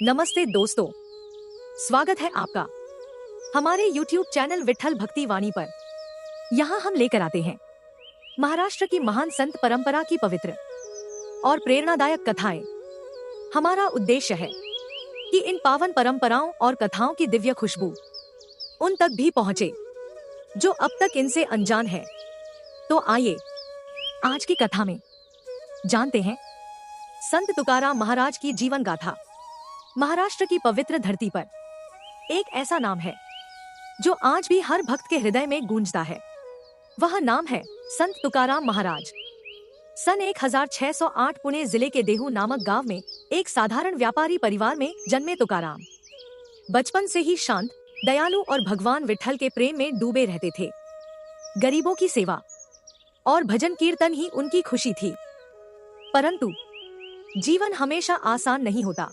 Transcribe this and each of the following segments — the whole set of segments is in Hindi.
नमस्ते दोस्तों, स्वागत है आपका हमारे YouTube चैनल विट्ठल भक्ति वाणी पर। यहाँ हम लेकर आते हैं महाराष्ट्र की महान संत परंपरा की पवित्र और प्रेरणादायक कथाएं। हमारा उद्देश्य है कि इन पावन परंपराओं और कथाओं की दिव्य खुशबू उन तक भी पहुँचे जो अब तक इनसे अनजान है। तो आइए आज की कथा में जानते हैं संत तुकाराम महाराज की जीवन गाथा। महाराष्ट्र की पवित्र धरती पर एक ऐसा नाम है जो आज भी हर भक्त के हृदय में गूंजता है। वह नाम है संत तुकाराम महाराज। सन 1608 पुणे जिले के देहू नामक गांव में एक साधारण व्यापारी परिवार में जन्मे तुकाराम बचपन से ही शांत, दयालु और भगवान विट्ठल के प्रेम में डूबे रहते थे। गरीबों की सेवा और भजन कीर्तन ही उनकी खुशी थी। परंतु जीवन हमेशा आसान नहीं होता।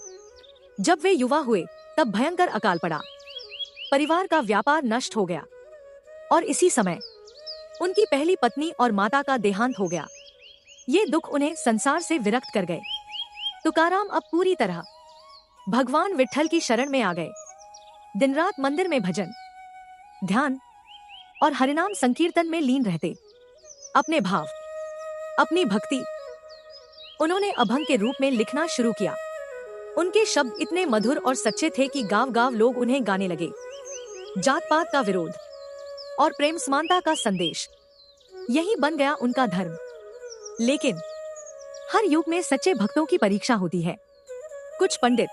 जब वे युवा हुए तब भयंकर अकाल पड़ा। परिवार का व्यापार नष्ट हो गया और इसी समय उनकी पहली पत्नी और माता का देहांत हो गया। ये दुख उन्हें संसार से विरक्त कर गए। तुकाराम अब पूरी तरह भगवान विट्ठल की शरण में आ गए। दिन रात मंदिर में भजन, ध्यान और हरिनाम संकीर्तन में लीन रहते। अपने भाव, अपनी भक्ति उन्होंने अभंग के रूप में लिखना शुरू किया। उनके शब्द इतने मधुर और सच्चे थे कि गांव गांव लोग उन्हें गाने लगे। जात पात का विरोध और प्रेम समानता का संदेश, यही बन गया उनका धर्म। लेकिन हर युग में सच्चे भक्तों की परीक्षा होती है। कुछ पंडित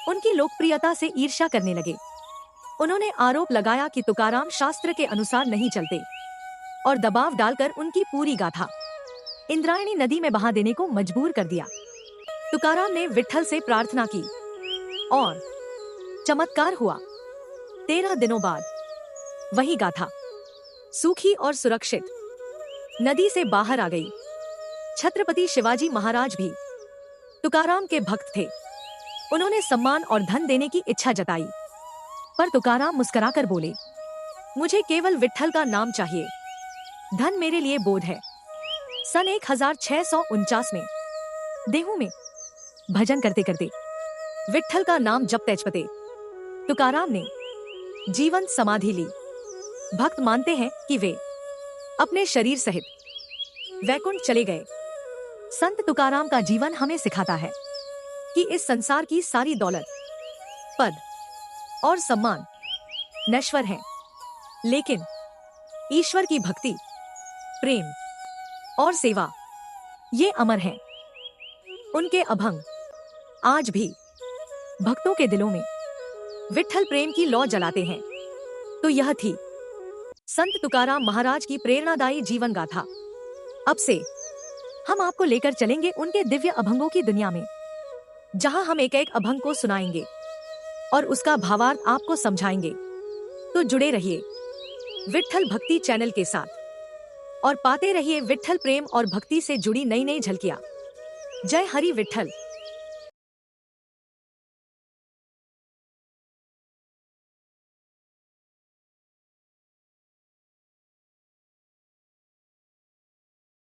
उनकी लोकप्रियता से ईर्ष्या करने लगे। उन्होंने आरोप लगाया कि तुकाराम शास्त्र के अनुसार नहीं चलते और दबाव डालकर उनकी पूरी गाथा इंद्रायणी नदी में बहा देने को मजबूर कर दिया। तुकाराम ने विट्ठल से प्रार्थना की और चमत्कार हुआ। 13 दिनों बाद वही गाथा सूखी और सुरक्षित नदी से बाहर आ गई। छत्रपति शिवाजी महाराज भी तुकाराम के भक्त थे। उन्होंने सम्मान और धन देने की इच्छा जताई, पर तुकाराम मुस्कुराकर बोले, मुझे केवल विट्ठल का नाम चाहिए, धन मेरे लिए बोझ है। सन 1649 में देहू में भजन करते करते विट्ठल का नाम जपते जपते तुकाराम ने जीवन समाधि ली। भक्त मानते हैं कि वे अपने शरीर सहित वैकुंठ चले गए। संत तुकाराम का जीवन हमें सिखाता है कि इस संसार की सारी दौलत, पद और सम्मान नश्वर हैं, लेकिन ईश्वर की भक्ति, प्रेम और सेवा ये अमर हैं। उनके अभंग आज भी भक्तों के दिलों में विट्ठल प्रेम की लौ जलाते हैं। तो यह थी संत तुकाराम महाराज की प्रेरणादायी जीवन गाथा। अब से हम आपको लेकर चलेंगे उनके दिव्य अभंगों की दुनिया में, जहां हम एक एक अभंग को सुनाएंगे और उसका भावार्थ आपको समझाएंगे। तो जुड़े रहिए विट्ठल भक्ति चैनल के साथ और पाते रहिए विट्ठल प्रेम और भक्ति से जुड़ी नई नई झलकियां। जय हरि विट्ठल।